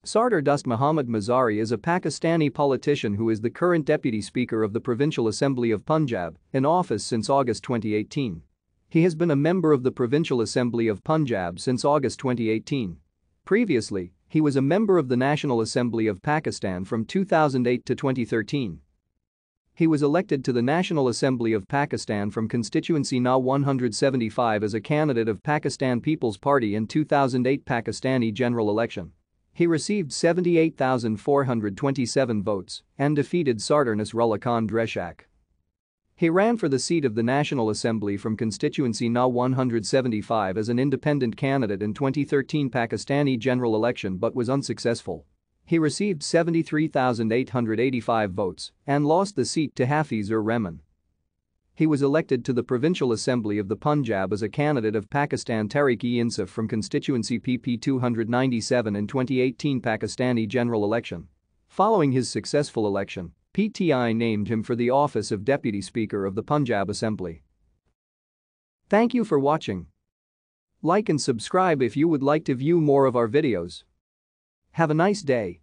Sardar Dost Muhammad Mazari is a Pakistani politician who is the current Deputy Speaker of the Provincial Assembly of Punjab, in office since August 2018. He has been a member of the Provincial Assembly of Punjab since August 2018. Previously, he was a member of the National Assembly of Pakistan from 2008 to 2013. He was elected to the National Assembly of Pakistan from constituency No. 175 as a candidate of Pakistan People's Party in 2008 Pakistani general election. He received 78,427 votes and defeated Sardar Nasrullah Khan Dreshak. He ran for the seat of the National Assembly from constituency No. 175 as an independent candidate in 2013 Pakistani general election but was unsuccessful. He received 73,885 votes and lost the seat to Hafiz-ur-Rahman. He was elected to the Provincial Assembly of the Punjab as a candidate of Pakistan Tehreek-e-Insaf from constituency PP 297 in 2018 Pakistani general election. Following his successful election, PTI named him for the office of Deputy Speaker of the Punjab Assembly. Thank you for watching. Like and subscribe if you would like to view more of our videos. Have a nice day.